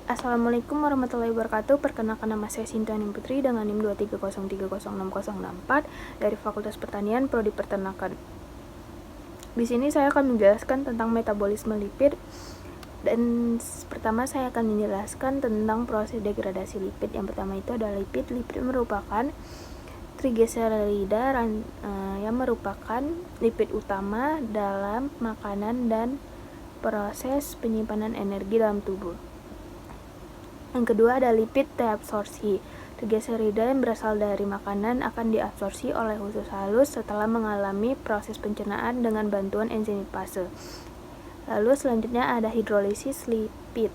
Assalamualaikum warahmatullahi wabarakatuh. Perkenalkan, nama saya Sintiani Putri dengan NIM 230306064 dari Fakultas Pertanian Prodi Peternakan. Di sini saya akan menjelaskan tentang metabolisme lipid, dan pertama saya akan menjelaskan tentang proses degradasi lipid. Yang pertama itu adalah lipid. Lipid merupakan trigliserida yang merupakan lipid utama dalam makanan dan proses penyimpanan energi dalam tubuh. Yang kedua ada lipid reabsorpsi. Trigliserida yang berasal dari makanan akan diabsorpsi oleh usus halus setelah mengalami proses pencernaan dengan bantuan enzim lipase. Lalu selanjutnya ada hidrolisis lipid.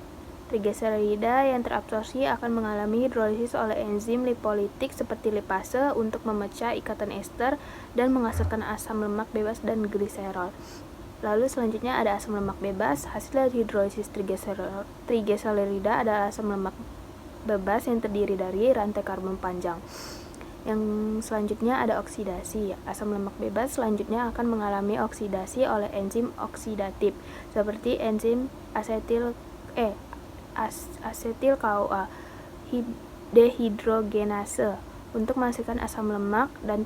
Trigliserida yang terabsorpsi akan mengalami hidrolisis oleh enzim lipolitik seperti lipase untuk memecah ikatan ester dan menghasilkan asam lemak bebas dan gliserol. Lalu selanjutnya ada asam lemak bebas. Hasil dari hidrolisis trigliserida adalah asam lemak bebas yang terdiri dari rantai karbon panjang. Yang selanjutnya ada oksidasi. Asam lemak bebas selanjutnya akan mengalami oksidasi oleh enzim oksidatif seperti enzim asetil CoA dehidrogenase untuk menghasilkan asam lemak dan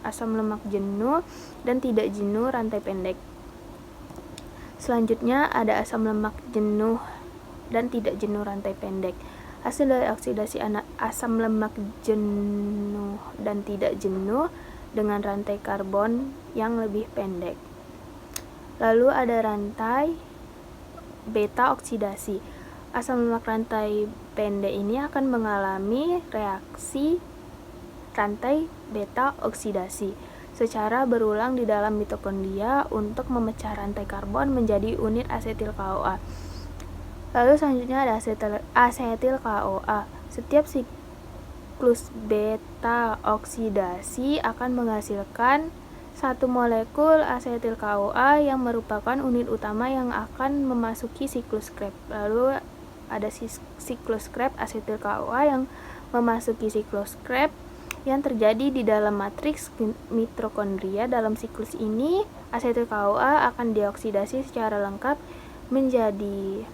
asam lemak jenuh dan tidak jenuh rantai pendek. Selanjutnya ada asam lemak jenuh dan tidak jenuh rantai pendek. Hasil dari oksidasi asam lemak jenuh dan tidak jenuh dengan rantai karbon yang lebih pendek. Lalu ada rantai beta oksidasi. Asam lemak rantai pendek ini akan mengalami reaksi rantai beta oksidasi secara berulang di dalam mitokondria untuk memecah rantai karbon menjadi unit asetil CoA. Lalu selanjutnya ada asetil CoA. Setiap siklus beta oksidasi akan menghasilkan satu molekul asetil CoA yang merupakan unit utama yang akan memasuki siklus Krebs. Lalu ada siklus Krebs asetil CoA yang memasuki siklus Krebs yang terjadi di dalam matriks mitokondria. Dalam siklus ini, asetil CoA akan dioksidasi secara lengkap menjadi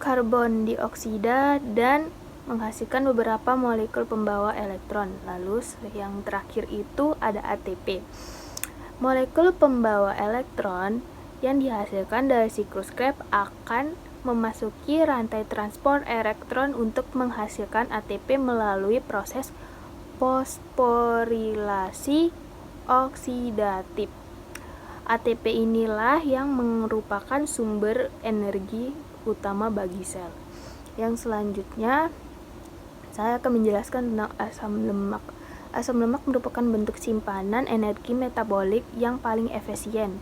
karbon dioksida dan menghasilkan beberapa molekul pembawa elektron. Lalu yang terakhir itu ada ATP. Molekul pembawa elektron yang dihasilkan dari siklus Krebs akan memasuki rantai transport elektron untuk menghasilkan ATP melalui proses fosforilasi oksidatif. ATP inilah yang merupakan sumber energi utama bagi sel. Yang selanjutnya saya akan menjelaskan tentang asam lemak. Asam lemak merupakan bentuk simpanan energi metabolik yang paling efisien.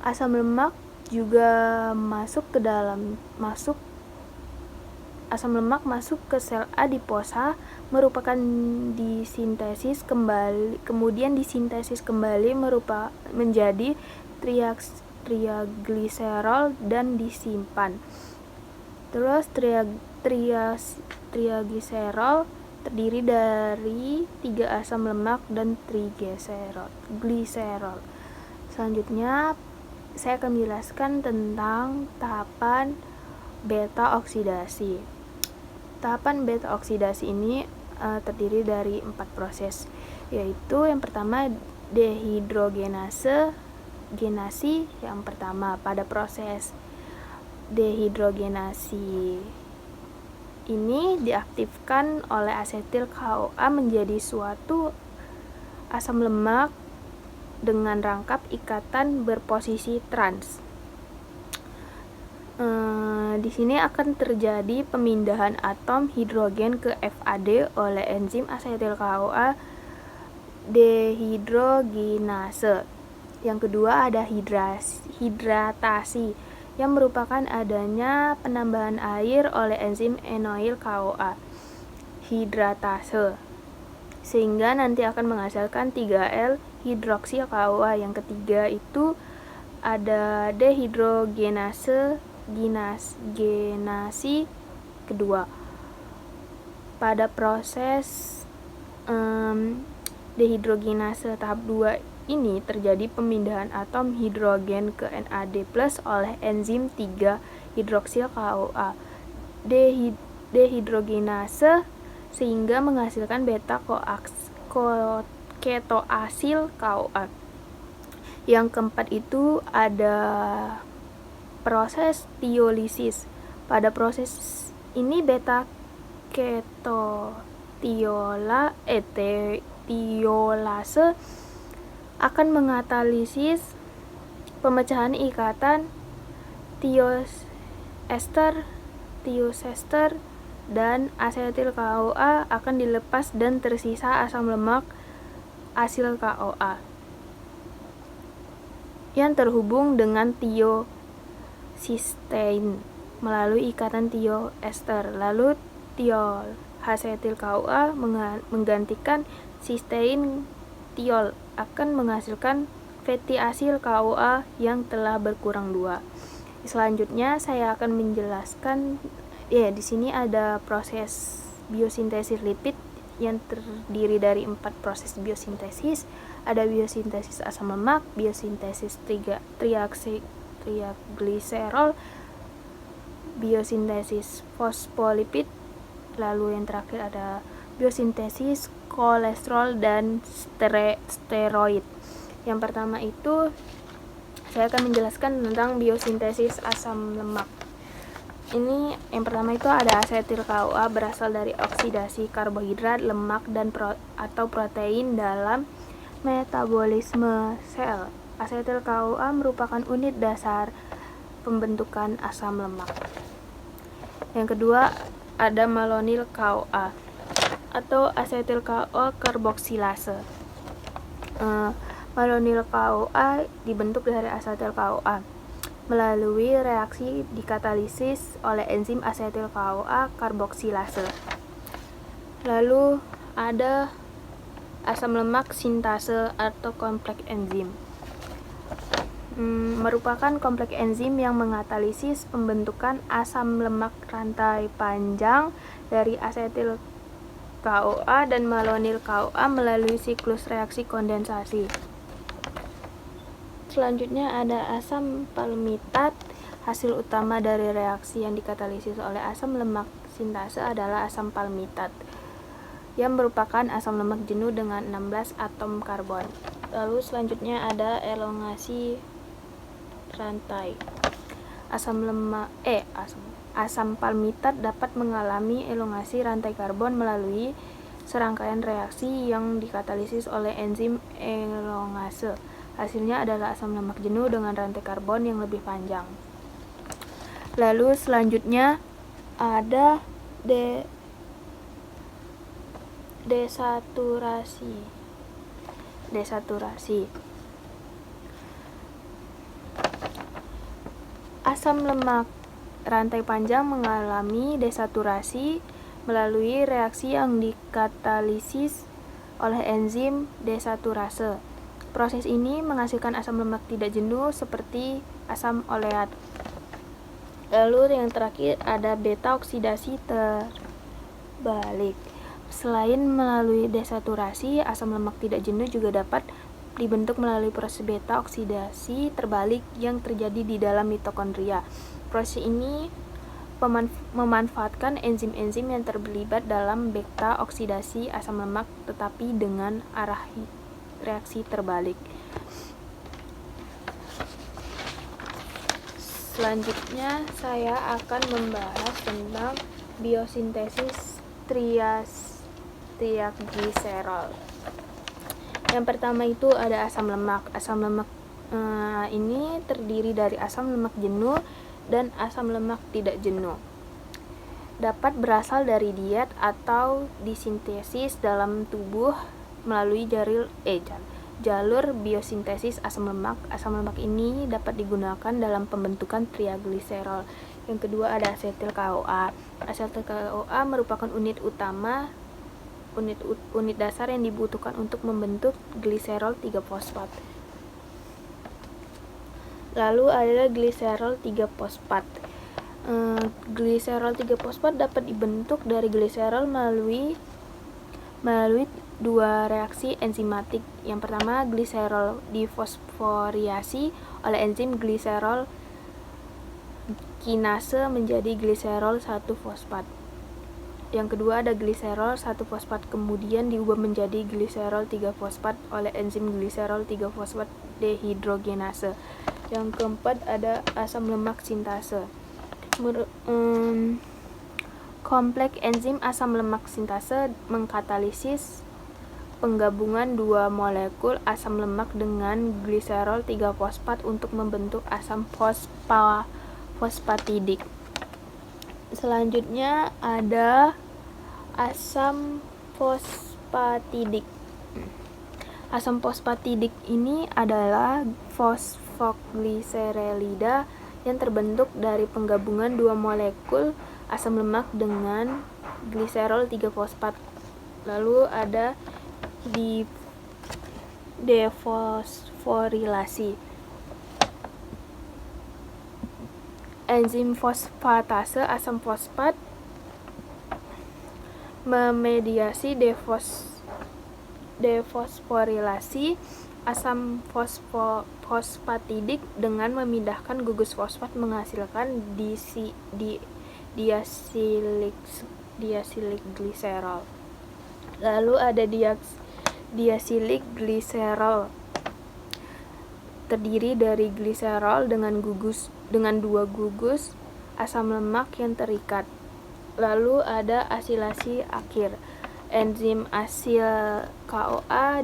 Asam lemak juga asam lemak masuk ke sel adiposa, merupakan kemudian disintesis kembali menjadi triagliserol dan disimpan. Terus triagliserol terdiri dari 3 asam lemak dan gliserol. Selanjutnya saya akan menjelaskan tentang tahapan beta oksidasi. Tahapan beta oksidasi ini terdiri dari 4 proses, yaitu yang pertama dehidrogenasi. Yang pertama, pada proses dehidrogenasi ini diaktifkan oleh asetil CoA menjadi suatu asam lemak dengan rangkap ikatan berposisi trans. Di sini akan terjadi pemindahan atom hidrogen ke FAD oleh enzim asetil CoA dehidrogenase. Yang kedua ada hidratasi, yang merupakan adanya penambahan air oleh enzim enoil CoA hidratase, sehingga nanti akan menghasilkan 3L hidroksil CoA. Yang ketiga itu ada dehidrogenasi kedua. Pada proses dehidrogenase tahap 2 ini terjadi pemindahan atom hidrogen ke NAD+ oleh enzim 3-hidroksil KOA dehidrogenase sehingga menghasilkan beta ketoasil KOA. Yang keempat itu ada proses tiolisis. Pada proses ini beta tiolase akan mengatalisis pemecahan ikatan tiosester dan asetil KOA akan dilepas dan tersisa asam lemak asil KOA yang terhubung dengan tiosistein melalui ikatan tioester. Lalu tiol-asetil KOA menggantikan sistein tiol akan menghasilkan fatty asil KOA yang telah berkurang 2. Selanjutnya saya akan menjelaskan di sini ada proses biosintesis lipid yang terdiri dari 4 proses biosintesis. Ada biosintesis asam lemak, biosintesis triagliserol, biosintesis fosfolipid, lalu yang terakhir ada biosintesis kolesterol dan steroid. Yang pertama itu saya akan menjelaskan tentang biosintesis asam lemak. Ini yang pertama itu ada asetil KOA berasal dari oksidasi karbohidrat, lemak dan atau protein dalam metabolisme sel. Asetil KOA merupakan unit dasar pembentukan asam lemak. Yang kedua ada malonyl KOA atau asetil KOA karboksilase. Malonyl KOA dibentuk dari asetil KOA melalui reaksi dikatalisis oleh enzim asetil KOA karboksilase. Lalu ada asam lemak sintase atau kompleks enzim. Merupakan kompleks enzim yang mengatalisis pembentukan asam lemak rantai panjang dari asetil KOA dan malonyl KOA melalui siklus reaksi kondensasi. Selanjutnya ada asam palmitat. Hasil utama dari reaksi yang dikatalisis oleh asam lemak sintase adalah asam palmitat yang merupakan asam lemak jenuh dengan 16 atom karbon. Lalu selanjutnya ada elongasi rantai. Asam palmitat dapat mengalami elongasi rantai karbon melalui serangkaian reaksi yang dikatalisis oleh enzim elongase. Hasilnya adalah asam lemak jenuh dengan rantai karbon yang lebih panjang. Lalu selanjutnya ada desaturasi. Asam lemak rantai panjang mengalami desaturasi melalui reaksi yang dikatalisis oleh enzim desaturase. Proses ini menghasilkan asam lemak tidak jenuh seperti asam oleat. Lalu yang terakhir ada beta oksidasi terbalik. Selain melalui desaturasi, asam lemak tidak jenuh juga dapat dibentuk melalui proses beta oksidasi terbalik yang terjadi di dalam mitokondria. Proses ini memanfaatkan enzim-enzim yang terlibat dalam beta oksidasi asam lemak tetapi dengan arah reaksi terbalik. Selanjutnya saya akan membahas tentang biosintesis triagliserol. Yang pertama itu ada asam lemak. Asam lemak ini terdiri dari asam lemak jenuh dan asam lemak tidak jenuh. Dapat berasal dari diet atau disintesis dalam tubuh melalui jalur biosintesis asam lemak. Asam lemak ini dapat digunakan dalam pembentukan triagliserol. Yang kedua ada asetil KOA. Asetil KOA merupakan unit dasar yang dibutuhkan untuk membentuk gliserol 3-fosfat. Lalu ada gliserol 3-fosfat. Gliserol 3-fosfat dapat dibentuk dari gliserol melalui melalui dua reaksi enzimatik. Yang pertama, gliserol difosforiasi oleh enzim gliserol kinase menjadi gliserol 1-fosfat. Yang kedua ada gliserol 1-fosfat kemudian diubah menjadi gliserol 3-fosfat oleh enzim gliserol 3-fosfat dehidrogenase. Yang keempat ada asam lemak sintase. Kompleks enzim asam lemak sintase mengkatalisis penggabungan dua molekul asam lemak dengan gliserol 3-fosfat untuk membentuk asam fosfatidik. Selanjutnya ada asam fosfatidik. Asam fosfatidik ini adalah fosfogliserelida yang terbentuk dari penggabungan dua molekul asam lemak dengan gliserol 3-fosfat. Lalu ada defosforilasi. Enzim fosfatase asam fosfat memediasi defosforilasi asam fosfatidik dengan memindahkan gugus fosfat menghasilkan diasilik gliserol. Lalu ada diasilik gliserol, terdiri dari gliserol dengan dua gugus asam lemak yang terikat. Lalu ada asilasi akhir. Enzim asil KOA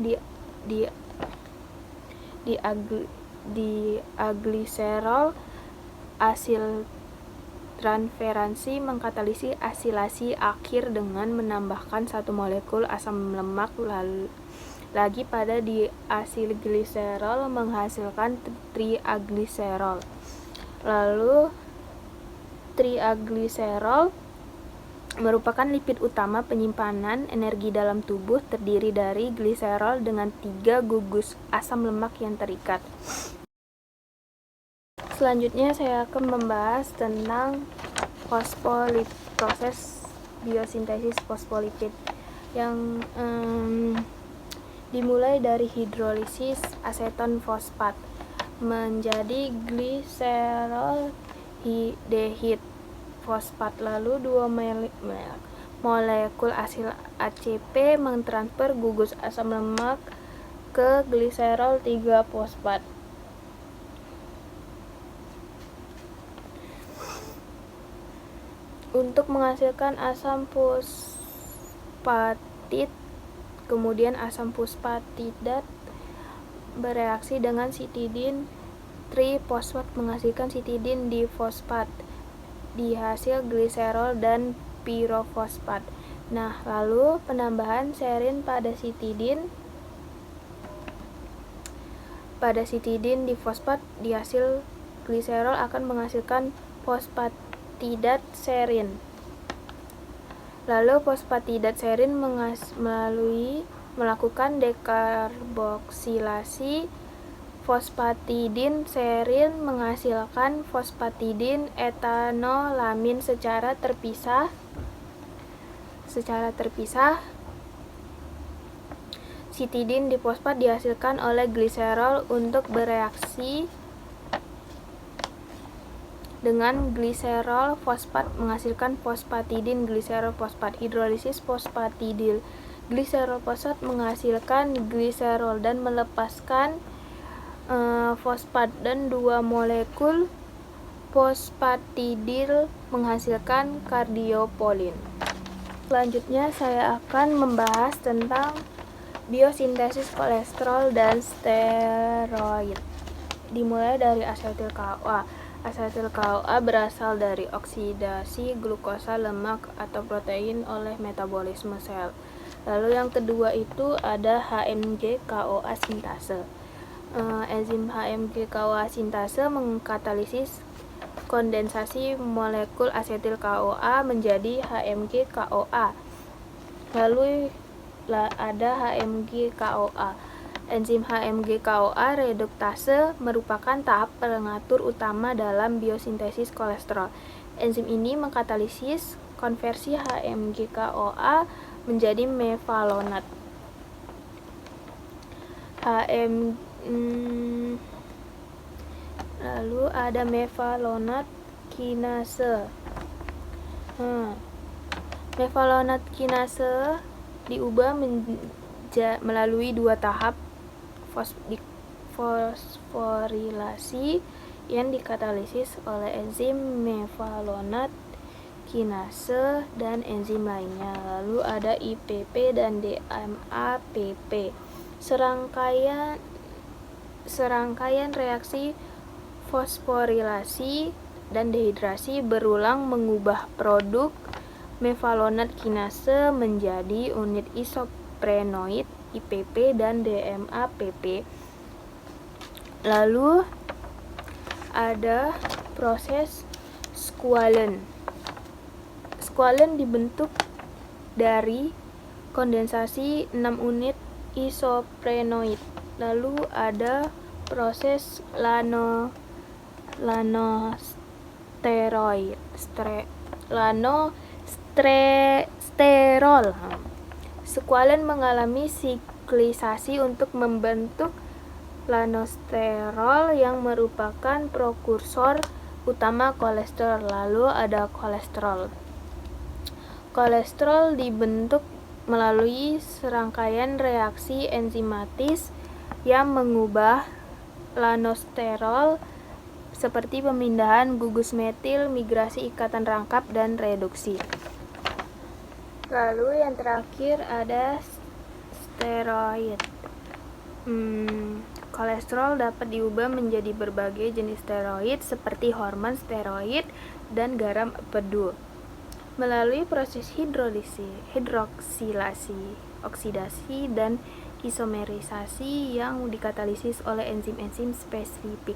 diagliserol asil transferansi mengkatalisis asilasi akhir dengan menambahkan satu molekul asam lemak lagi pada diasilgliserol menghasilkan triagliserol. Lalu triagliserol merupakan lipid utama penyimpanan energi dalam tubuh, terdiri dari gliserol dengan 3 gugus asam lemak yang terikat. Selanjutnya saya akan membahas tentang proses biosintesis fosfolipid yang dimulai dari hidrolisis aseton fosfat menjadi gliserol dehid fosfat. Lalu dua molekul asil ACP mentransfer gugus asam lemak ke gliserol 3-fosfat. Untuk menghasilkan asam fosfatid, kemudian asam fosfatidat bereaksi dengan sitidin trifosfat menghasilkan sitidin difosfat, dihasil gliserol dan pirofosfat. Nah, lalu penambahan serin pada sitidin difosfat dihasil gliserol akan menghasilkan fosfatidat serin. Lalu fosfatidat serin melakukan dekarboksilasi fosfatidin serin menghasilkan fosfatidin etanolamin secara terpisah. Sitidin difosfat dihasilkan oleh gliserol untuk bereaksi dengan gliserol fosfat menghasilkan fosfatidin gliserol fosfat. Hidrolisis fosfatidil gliserol fosfat menghasilkan gliserol dan melepaskan fosfat, dan dua molekul fosfatidil menghasilkan kardiopolin. Selanjutnya saya akan membahas tentang biosintesis kolesterol dan steroid. Dimulai dari asetil CoA. Asetil CoA berasal dari oksidasi glukosa lemak atau protein oleh metabolisme sel. Lalu yang kedua itu ada HMG CoA sintase. Enzim HMG CoA sintase mengkatalisis kondensasi molekul asetil CoA menjadi HMG CoA. Lalu ada HMG CoA. Enzim HMG CoA reduktase merupakan tahap pengatur utama dalam biosintesis kolesterol. Enzim ini mengkatalisis konversi HMG CoA menjadi mevalonat. Lalu ada mevalonat kinase. Mevalonat kinase diubah melalui 2 tahap fosforilasi yang dikatalisis oleh enzim mevalonat kinase dan enzim lainnya. Lalu ada IPP dan DMAPP. Serangkaian reaksi fosforilasi dan dehidrasi berulang mengubah produk mevalonat kinase menjadi unit isoprenoid IPP dan DMAPP. Lalu ada proses squalene. Squalene dibentuk dari kondensasi 6 unit isoprenoid. Lalu ada proses sterol. Squalene mengalami siklisasi untuk membentuk lanosterol yang merupakan prekursor utama kolesterol. Lalu ada kolesterol. Kolesterol dibentuk melalui serangkaian reaksi enzimatis yang mengubah lanosterol seperti pemindahan gugus metil, migrasi ikatan rangkap, dan reduksi. Lalu yang terakhir ada steroid. Kolesterol dapat diubah menjadi berbagai jenis steroid seperti hormon steroid dan garam empedu melalui proses hidroksilasi, oksidasi, dan isomerisasi yang dikatalisis oleh enzim-enzim spesifik.